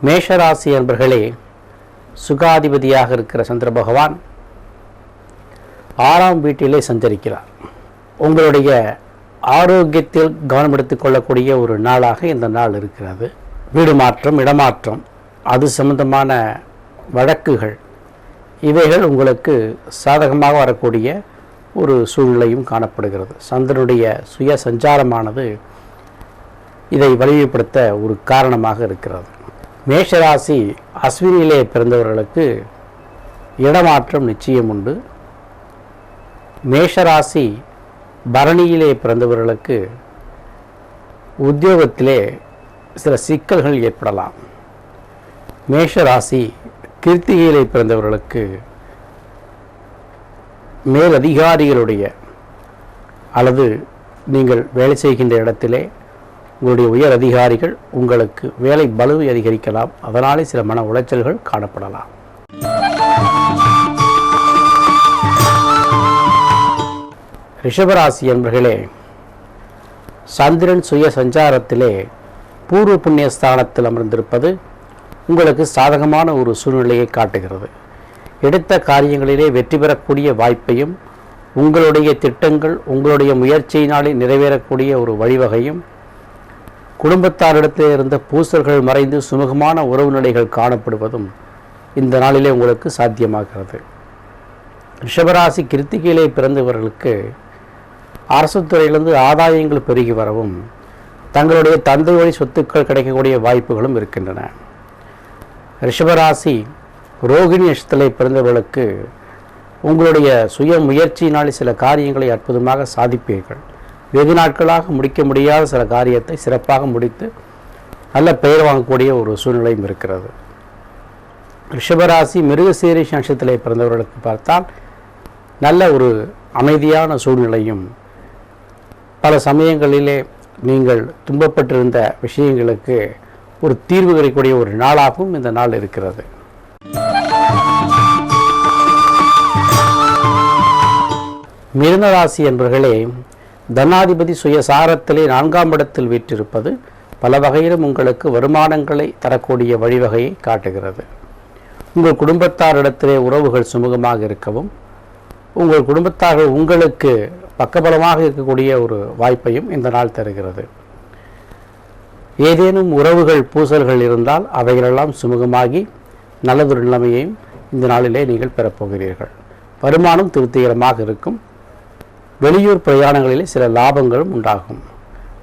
மேஷராசி என்பர்களே, சுகாதிபதியாக இருக்கிற சந்திர பகவான் 6ஆம் வீட்டிலே சஞ்சரிக்கிறார். உங்களுடைய ஆரோக்கியத்தில் கவனம் எடுத்துக் கொள்ளக்கூடிய ஒரு நாளாக இந்த நாள் இருக்கிறது. வீடு மாற்றம், இடமாற்றம், அது சம்பந்தமான வழக்குகள், இவைகள் உங்களுக்கு சாதகமாக வரக்கூடிய ஒரு சூழ்நிலையும் காணப்படுகிறது. சந்திரனுடைய சுய சஞ்சாரமானது இதை வலிமைப்படுத்த ஒரு காரணமாக இருக்கிறது. மேஷராசி அஸ்வினியிலே பிறந்தவர்களுக்கு இடமாற்றம் நிச்சயம் உண்டு. மேஷராசி பரணியிலே பிறந்தவர்களுக்கு உத்தியோகத்திலே சில சிக்கல்கள் ஏற்படலாம். மேஷராசி கிருத்திகையிலே பிறந்தவர்களுக்கு மேலதிகாரிகளுடைய அல்லது நீங்கள் வேலை செய்கின்ற இடத்திலே உங்களுடைய உயர் அதிகாரிகள் உங்களுக்கு வேலை பளுவை அதிகரிக்கலாம். அதனாலே சில மன உளைச்சல்கள் காணப்படலாம். ரிஷபராசி என்பர்களே, சந்திரன் சுய சஞ்சாரத்திலே பூர்வ புண்ணிய ஸ்தானத்தில் அமர்ந்திருப்பது உங்களுக்கு சாதகமான ஒரு சூழ்நிலையை காட்டுகிறது. எடுத்த காரியங்களிலே வெற்றி பெறக்கூடிய வாய்ப்பையும், உங்களுடைய திட்டங்கள் உங்களுடைய முயற்சியினாலே நிறைவேறக்கூடிய ஒரு வழிவகையும், குடும்பத்தாரிடத்தில் இருந்த பூசல்கள் மறைந்து சுமூகமான உறவு நிலைகள் காணப்படுவதும் இந்த நாளிலே உங்களுக்கு சாத்தியமாகிறது. ரிஷபராசி கிருத்திகையிலே பிறந்தவர்களுக்கு அரசு துறையிலிருந்து ஆதாயங்கள் பெருகி வரவும், தங்களுடைய தந்தை வழி சொத்துக்கள் கிடைக்கக்கூடிய வாய்ப்புகளும் இருக்கின்றன. ரிஷபராசி ரோகிணி நட்சத்திரத்திலே பிறந்தவர்களுக்கு உங்களுடைய சுய முயற்சியினால் சில காரியங்களை அற்புதமாக சாதிப்பீர்கள். வெகு நாட்களாக முடிக்க முடியாத சில காரியத்தை சிறப்பாக முடித்து நல்ல பெயர் வாங்கக்கூடிய ஒரு சூழ்நிலையும் இருக்கிறது. ரிஷபராசி மிருகசீரிஷ நட்சத்திரத்திலே பிறந்தவர்களுக்கு பார்த்தால் நல்ல ஒரு அமைதியான சூழ்நிலையும், பல சமயங்களிலே நீங்கள் துன்பப்பட்டிருந்த விஷயங்களுக்கு ஒரு தீர்வு கிடைக்கக்கூடிய ஒரு நாளாகவும் இந்த நாள் இருக்கிறது. மிதுன ராசி என்பவர்களே, தனாதிபதி சுயசாரத்திலே 4ஆம் இடத்தில் வீற்றிருப்பது பல வகையிலும் உங்களுக்கு வருமானங்களை தரக்கூடிய வழிவகையை காட்டுகிறது. உங்கள் குடும்பத்தாரிடத்திலே உறவுகள் சுமூகமாக இருக்கவும், உங்கள் குடும்பத்தார்கள் உங்களுக்கு பக்கபலமாக இருக்கக்கூடிய ஒரு வாய்ப்பையும் இந்த நாள் தருகிறது. ஏதேனும் உறவுகள் பூசல்கள் இருந்தால் அவைகளெல்லாம் சுமூகமாகி நல்லதொரு நிலைமையையும் இந்த நாளிலே நீங்கள் பெறப்போகிறீர்கள். வருமானம் திருப்திகரமாக இருக்கும். வெளியூர் பிரயாணங்களிலே சில லாபங்களும் உண்டாகும்.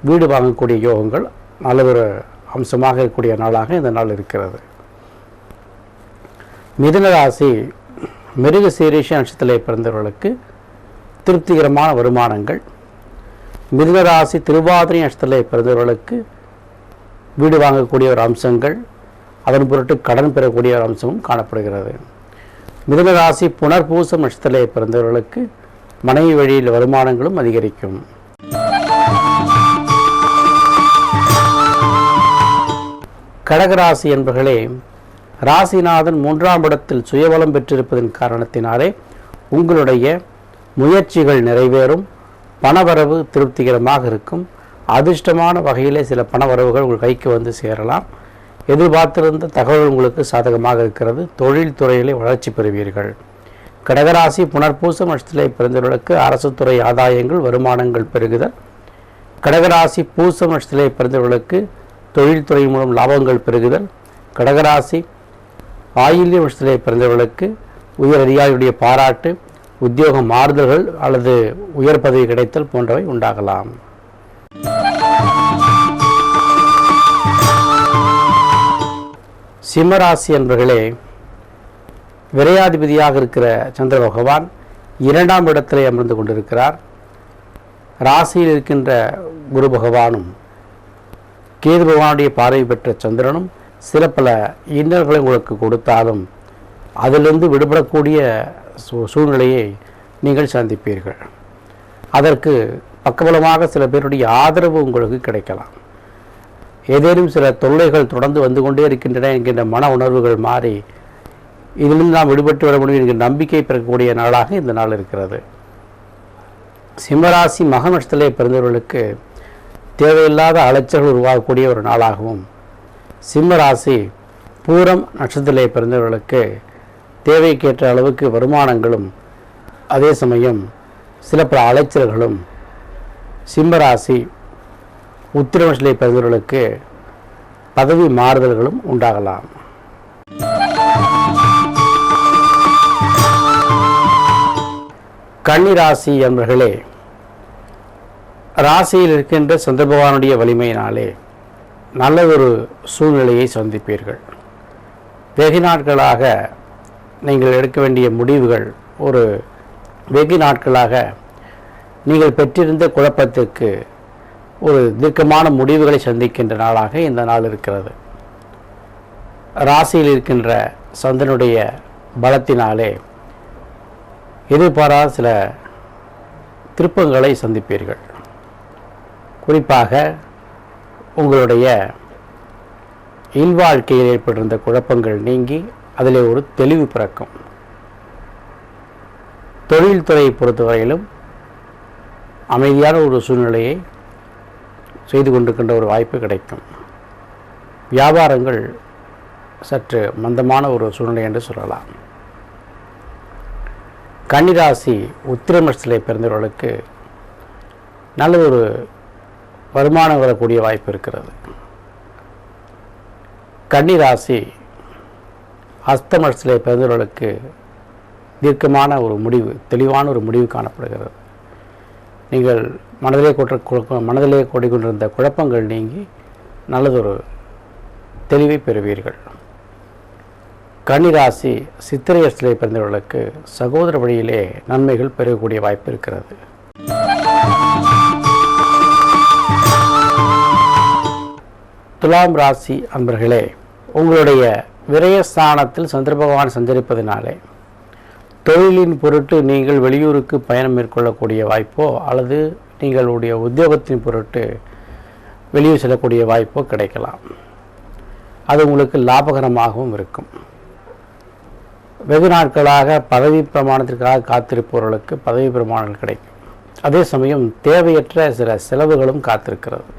வீடு வாங்கக்கூடிய யோகங்கள் நல்லதொரு அம்சமாக இருக்கக்கூடிய நாளாக இந்த நாள் இருக்கிறது. மிதுன ராசி மிருகசீரிஷ நட்சத்திரத்திலே பிறந்தவர்களுக்கு திருப்திகரமான வருமானங்கள். மிதுன ராசி திருவாதிரை நட்சத்திரத்திலே பிறந்தவர்களுக்கு வீடு வாங்கக்கூடிய ஒரு அம்சங்கள், அதன் பொருட்டு கடன் பெறக்கூடிய ஒரு அம்சமும் காணப்படுகிறது. மிதுன ராசி புனர்பூசம் நட்சத்திரத்திலே பிறந்தவர்களுக்கு மனைவி வழியில் வருமானங்களும் அதிகரிக்கும். கடகராசி என்பர்களே, ராசிநாதன் 3ஆம் இடத்தில் சுயபலம் பெற்றிருப்பதன் காரணத்தினாலே உங்களுடைய முயற்சிகள் நிறைவேறும். பணவரவு திருப்திகரமாக இருக்கும். அதிர்ஷ்டமான வகையிலே சில பணவரவுகள் உங்கள் கைக்கு வந்து சேரலாம். எதிர்பார்த்திருந்த தகவல் உங்களுக்கு சாதகமாக இருக்கிறது. தொழில் துறையிலே வளர்ச்சி பெறுவீர்கள். கடகராசி புனர்பூசம் நட்சத்திரத்திலே பிறந்தவர்களுக்கு அரசு துறை ஆதாயங்கள், வருமானங்கள் பெருகுதல். கடகராசி பூசம் நட்சத்திரத்திலே பிறந்தவர்களுக்கு தொழில்துறை மூலம் லாபங்கள் பெருகுதல். கடகராசி ஆயில்ய நட்சத்திரத்திலே பிறந்தவர்களுக்கு உயர் அதிகாரியுடைய பாராட்டு, உத்தியோகம் மாறுதல்கள் அல்லது உயர் பதவி கிடைத்தல் போன்றவை உண்டாகலாம். சிம்மராசி என்பர்களே, விரையாதிபதியாக இருக்கிற சந்திர பகவான் 2ஆம் இடத்திலே அமர்ந்து கொண்டிருக்கிறார். ராசியில் இருக்கின்ற குரு பகவானும் கேது பகவானுடைய பார்வை பெற்ற சந்திரனும் சில பல இன்னல்களை உங்களுக்கு கொடுத்தாலும் அதிலிருந்து விடுபடக்கூடிய சூழ்நிலையை நீங்கள் சந்திப்பீர்கள். அதற்கு பக்கபலமாக சில பேருடைய ஆதரவு உங்களுக்கு கிடைக்கலாம். ஏதேனும் சில தொல்லைகள் தொடர்ந்து வந்து கொண்டே இருக்கின்றன என்கின்ற மன உணர்வுகள் மாறி இதிலிருந்து நாம் விடுபட்டு வர முடியும் என்கிற நம்பிக்கை பெறக்கூடிய நாளாக இந்த நாள் இருக்கிறது. சிம்மராசி மக நட்சத்திரத்திலே பிறந்தவர்களுக்கு தேவையில்லாத அலைச்சல்கள் உருவாகக்கூடிய ஒரு நாளாகவும், சிம்மராசி பூரம் நட்சத்திரத்திலே பிறந்தவர்களுக்கு தேவைக்கேற்ற அளவுக்கு வருமானங்களும் அதே சமயம் சில பல அலைச்சல்களும், சிம்மராசி உத்திரம் நட்சத்திரத்திலே பிறந்தவர்களுக்கு பதவி மாறுதல்களும் உண்டாகலாம். கன்னிராசி என்பர்களே, ராசியில் இருக்கின்ற சந்திர பகவானுடைய வலிமையினாலே நல்லதொரு சூழ்நிலையை சந்திப்பீர்கள். வெகு நாட்களாக நீங்கள் எடுக்க வேண்டிய முடிவுகள், வெகு நாட்களாக நீங்கள் பெற்றிருந்த குழப்பத்திற்கு ஒரு தீர்க்கமான முடிவுகளை சந்திக்கின்ற நாளாக இந்த நாள் இருக்கிறது. ராசியில் இருக்கின்ற சந்திரனுடைய பலத்தினாலே எதிர்பாராத சில திருப்பங்களை சந்திப்பீர்கள். குறிப்பாக உங்களுடைய இல்வாழ்க்கையில் ஏற்பட்டிருந்த குழப்பங்கள் நீங்கி அதிலே ஒரு தெளிவு பிறக்கும். தொழில்துறையை பொறுத்தவரையிலும் அமைதியான ஒரு சூழ்நிலையை செய்து கொண்டிருக்கின்ற ஒரு வாய்ப்பு கிடைக்கும். வியாபாரங்கள் சற்று மந்தமான ஒரு சூழ்நிலை என்று சொல்லலாம். கன்னிராசி உத்திரம் நட்சத்திரத்திலே பிறந்தவர்களுக்கு நல்ல ஒரு வருமானம் வரக்கூடிய வாய்ப்பு இருக்கிறது. கன்னிராசி ஹஸ்தம் நட்சத்திரத்திலே பிறந்தவர்களுக்கு தீர்க்கமான ஒரு முடிவு, தெளிவான ஒரு முடிவு காணப்படுகிறது. நீங்கள் மனதிலே கொண்டிருந்த குழப்பங்கள் நீங்கி நல்லதொரு தெளிவை பெறுவீர்கள். கன்னிராசி சித்திரை நட்சத்திரத்திலே பிறந்தவர்களுக்கு சகோதர வழியிலே நன்மைகள் பெறக்கூடிய வாய்ப்பு இருக்கிறது. துலாம் ராசி அன்பர்களே, உங்களுடைய விரயஸ்தானத்தில் சந்திர பகவான் சஞ்சரிப்பதினாலே தொழிலின் பொருட்டு நீங்கள் வெளியூருக்கு பயணம் மேற்கொள்ளக்கூடிய வாய்ப்போ அல்லது நீங்களுடைய உத்தியோகத்தின் பொருட்டு வெளியூர் செல்லக்கூடிய வாய்ப்போ கிடைக்கலாம். அது உங்களுக்கு லாபகரமாகவும் இருக்கும். வெகு நாட்களாக பதவி பிரமாணத்திற்காக காத்திருப்பவர்களுக்கு பதவி பிரமாணங்கள் கிடைக்கும். அதே சமயம் தேவையற்ற சில செலவுகளும் காத்திருக்கிறது.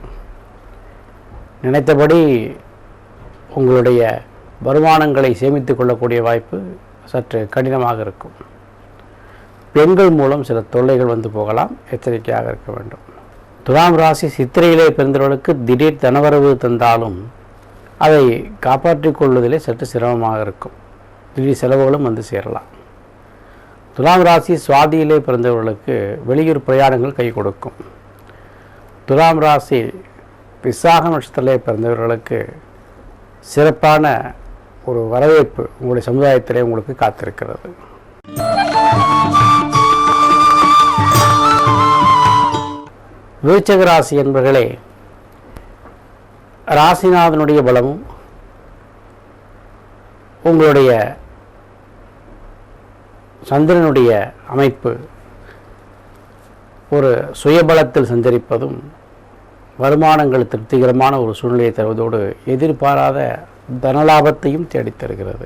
நினைத்தபடி உங்களுடைய வருமானங்களை சேமித்து கொள்ளக்கூடிய வாய்ப்பு சற்று கடினமாக இருக்கும். பெண்கள் மூலம் சில தொல்லைகள் வந்து போகலாம், எச்சரிக்கையாக இருக்க வேண்டும். துலாம் ராசி சித்திரையிலே பிறந்தவர்களுக்கு திடீர் தனவரவு தந்தாலும் அதை காப்பாற்றிக் கொள்வதிலே சற்று சிரமமாக இருக்கும். திடீர் செலவுகளும் வந்து சேரலாம். துலாம் ராசி சுவாதியிலே பிறந்தவர்களுக்கு வெளியூர் பிரயாணங்கள் கை கொடுக்கும். துலாம் ராசி விசாகம் நட்சத்திரத்திலே பிறந்தவர்களுக்கு சிறப்பான ஒரு வரவேற்பு உங்களுடைய சமுதாயத்திலே உங்களுக்கு காத்திருக்கிறது. விருச்சிக ராசி என்பர்களே, ராசிநாதனுடைய பலமும் உங்களுடைய சந்திரனுடைய அமைப்பு ஒரு சுயபலத்தில் சஞ்சரிப்பதும் வருமானங்கள் திருப்திகரமான ஒரு சூழ்நிலையை தருவதோடு எதிர்பாராத தனலாபத்தையும் தேடித்தருகிறது.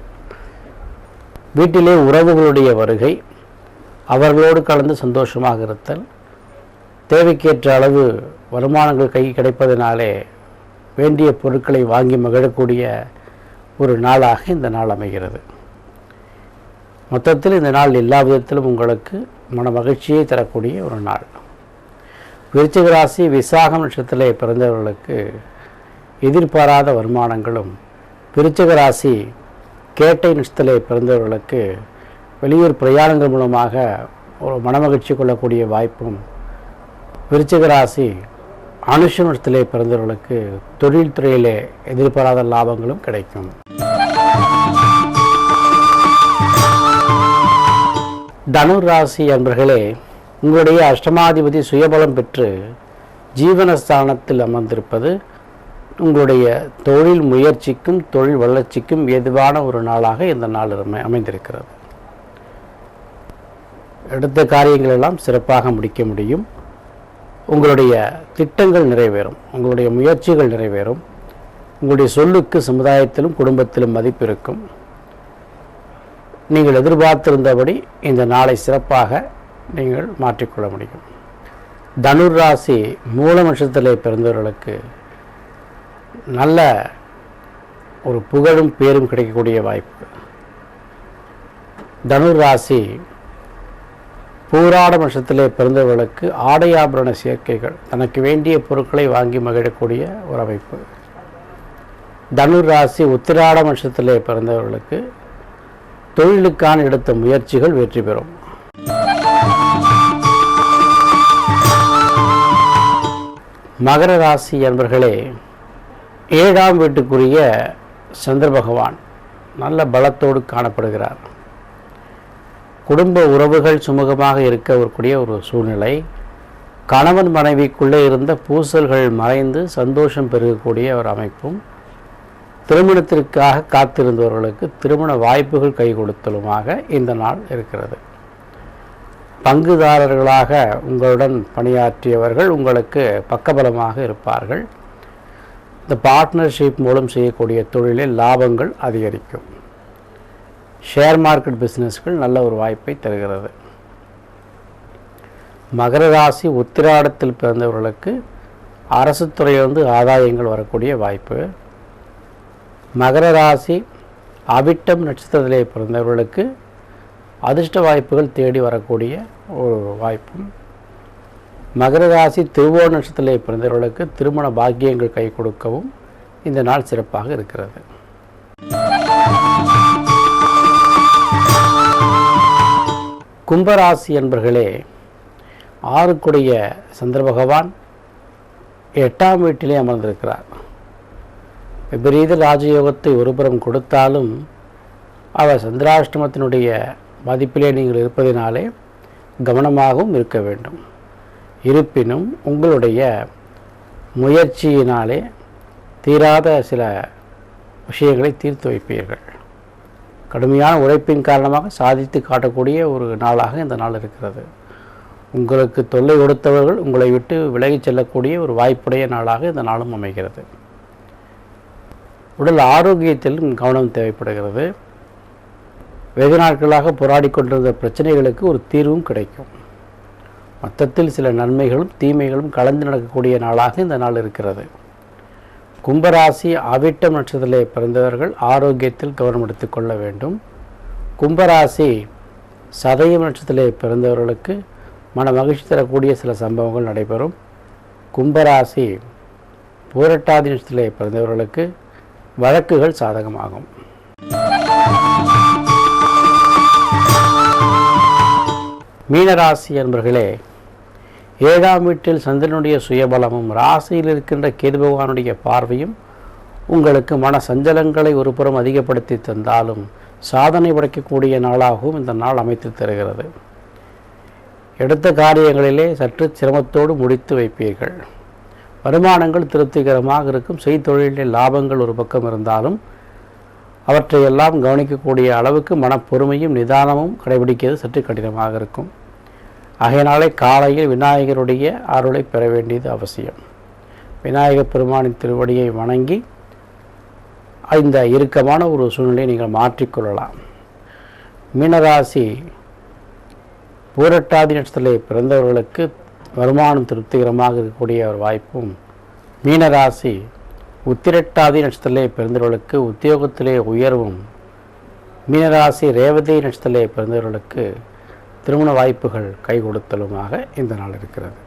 வீட்டிலே உறவுகளுடைய வருகை, அவர்களோடு கலந்து சந்தோஷமாக இருத்தல், தேவைக்கேற்ற அளவு வருமானங்கள் கிடைப்பதனாலே வேண்டிய பொருட்களை வாங்கி மகிழக்கூடிய ஒரு நாளாக இந்த நாள் அமைகிறது. மொத்தத்தில் இந்த நாள் எல்லா விதத்திலும் உங்களுக்கு மன மகிழ்ச்சியை தரக்கூடிய ஒரு நாள். விருச்சிக ராசி விசாகம் நட்சத்திரத்திலே பிறந்தவர்களுக்கு எதிர்பாராத வருமானங்களும், விருச்சிக ராசி கேட்டை நட்சத்திரத்திலே பிறந்தவர்களுக்கு வெளியூர் பிரயாணங்கள் மூலமாக ஒரு மனமகிழ்ச்சி கொள்ளக்கூடிய வாய்ப்பும், விருச்சிக ராசி அனுஷ நட்சத்திரத்திலே பிறந்தவர்களுக்கு தொழில்துறையிலே எதிர்பாராத லாபங்களும் கிடைக்கும். தனுர் ராசி அன்பர்களே, உங்களுடைய அஷ்டமாதிபதி சுயபலம் பெற்று ஜீவனஸ்தானத்தில் அமர்ந்திருப்பது உங்களுடைய தொழில் முயற்சிக்கும் தொழில் வளர்ச்சிக்கும் ஏதுவான ஒரு நாளாக இந்த நாள் அமைந்திருக்கிறது. எடுத்த காரியங்கள் எல்லாம் சிறப்பாக முடிக்க முடியும். உங்களுடைய திட்டங்கள் நிறைவேறும், உங்களுடைய முயற்சிகள் நிறைவேறும். உங்களுடைய சொல்லுக்கு சமுதாயத்திலும் குடும்பத்திலும் மதிப்பு இருக்கும். நீங்கள் எதிர்பார்த்திருந்தபடி இந்த நாளை சிறப்பாக நீங்கள் மாற்றிக்கொள்ள முடியும். தனுர் ராசி மூல நட்சத்திரத்திலே பிறந்தவர்களுக்கு நல்ல ஒரு புகழும் பேரும் கிடைக்கக்கூடிய வாய்ப்பு. தனுர் ராசி பூராட நட்சத்திரத்திலே பிறந்தவர்களுக்கு ஆடை ஆபரண சேர்க்கைகள், தனக்கு வேண்டிய பொருட்களை வாங்கி மகிழக்கூடிய ஒரு அமைப்பு. தனுர் ராசி உத்திராட நட்சத்திரத்திலே பிறந்தவர்களுக்கு தொழிலுக்கான எடுத்த முயற்சிகள் வெற்றி பெறும். மகர ராசி என்பர்களே, 7ஆம் வீட்டுக்குரிய சந்திர பகவான் நல்ல பலத்தோடு காணப்படுகிறார். குடும்ப உறவுகள் சுமூகமாக இருக்கக்கூடிய ஒரு சூழ்நிலை. கணவன் மனைவிக்குள்ளே இருந்த பூசல்கள் மறைந்து சந்தோஷம் பெருகக்கூடிய ஒரு அமைப்பும், திருமணத்திற்காக காத்திருந்தவர்களுக்கு திருமண வாய்ப்புகள் கை கொடுத்தலுமாக இந்த நாள் இருக்கிறது. பங்குதாரர்களாக உங்களுடன் பணியாற்றியவர்கள் உங்களுக்கு பக்கபலமாக இருப்பார்கள். இந்த பார்ட்னர்ஷிப் மூலம் செய்யக்கூடிய தொழிலில் லாபங்கள் அதிகரிக்கும். ஷேர் மார்க்கெட் பிஸ்னஸ்கள் நல்ல ஒரு வாய்ப்பை தருகிறது. மகர ராசி உத்திராடத்தில் பிறந்தவர்களுக்கு அரசு துறையிலிருந்து ஆதாயங்கள் வரக்கூடிய வாய்ப்பு. மகர ராசி அவிட்டம் நட்சத்திரத்திலே பிறந்தவர்களுக்கு அதிர்ஷ்ட வாய்ப்புகள் தேடி வரக்கூடிய ஒரு வாய்ப்பும், மகர ராசி திருவோண நட்சத்திரத்திலே பிறந்தவர்களுக்கு திருமண பாக்கியங்கள் கை கொடுக்கவும் இந்த நாள் சிறப்பாக இருக்கிறது. கும்பராசி என்பர்களே, 6க்குடைய சந்திர பகவான் 8ஆம் வீட்டிலே அமர்ந்திருக்கிறார். விபரீத ராஜயோகத்தை ஒருபுறம் கொடுத்தாலும் அவர் சந்திராஷ்டமத்தினுடைய மதிப்பிலே நீங்கள் இருப்பதினாலே கவனமாகவும் இருக்க வேண்டும். இருப்பினும் உங்களுடைய முயற்சியினாலே தீராத சில விஷயங்களை தீர்த்து வைப்பீர்கள். கடுமையான உழைப்பின் காரணமாக சாதித்து காட்டக்கூடிய ஒரு நாளாக இந்த நாள் இருக்கிறது. உங்களுக்கு தொல்லை கொடுத்தவர்கள் உங்களை விட்டு விலகிச் செல்லக்கூடிய ஒரு வாய்ப்புடைய நாளாக இந்த நாளும் அமைகிறது. உடல் ஆரோக்கியத்திலும் கவனம் தேவைப்படுகிறது. வெகு நாட்களாக போராடி கொண்டிருந்த பிரச்சனைகளுக்கு ஒரு தீர்வும் கிடைக்கும். மொத்தத்தில் சில நன்மைகளும் தீமைகளும் கலந்து நடக்கக்கூடிய நாளாக இந்த நாள் இருக்கிறது. கும்பராசி அவிட்டம் நட்சத்திரத்திலே பிறந்தவர்கள் ஆரோக்கியத்தில் கவனம் எடுத்துக்கொள்ள வேண்டும். கும்பராசி சதயம் நட்சத்திரத்திலே பிறந்தவர்களுக்கு மன மகிழ்ச்சி தரக்கூடிய சில சம்பவங்கள் நடைபெறும். கும்பராசி பூரட்டாதி நட்சத்திரத்திலே பிறந்தவர்களுக்கு வழக்குகள் சாதகமாகும். மீனராசி என்பர்களே, 7ஆம் வீட்டில் சந்திரனுடைய சுயபலமும் ராசியில் இருக்கின்ற கேது பகவானுடைய பார்வையும் உங்களுக்கு மன சஞ்சலங்களை ஒரு புறம் அதிகப்படுத்தி தந்தாலும் சாதனை படைக்கக்கூடிய நாளாகவும் இந்த நாள் அமைத்து தருகிறது. எடுத்த காரியங்களிலே சற்று சிரமத்தோடு முடித்து வைப்பீர்கள். வருமானங்கள் திருப்திகரமாக இருக்கும். செய்தொழிலில் லாபங்கள் ஒரு பக்கம் இருந்தாலும் அவற்றையெல்லாம் கவனிக்கக்கூடிய அளவுக்கு மனப்பொறுமையும் நிதானமும் கடைபிடிக்கிறது சற்று கடினமாக இருக்கும். ஆகையினாலே காலையில் விநாயகருடைய அருளை பெற வேண்டியது அவசியம். விநாயகப் பெருமானின் திருவடியை வணங்கி இந்த இறுக்கமான ஒரு சூழ்நிலையை நீங்கள் மாற்றிக்கொள்ளலாம். மீனராசி பூரட்டாதி நட்சத்திரத்திலே பிறந்தவர்களுக்கு வருமானம் திருப்திகரமாக இருக்கக்கூடிய ஒரு வாய்ப்பும், மீனராசி உத்திரட்டாதி நட்சத்திரத்திலே பிறந்தவர்களுக்கு உத்தியோகத்திலே உயர்வும், மீனராசி ரேவதி நட்சத்திரத்திலே பிறந்தவர்களுக்கு திருமண வாய்ப்புகள் கை கொடுத்தலுமாக இந்த நாள் இருக்கிறது.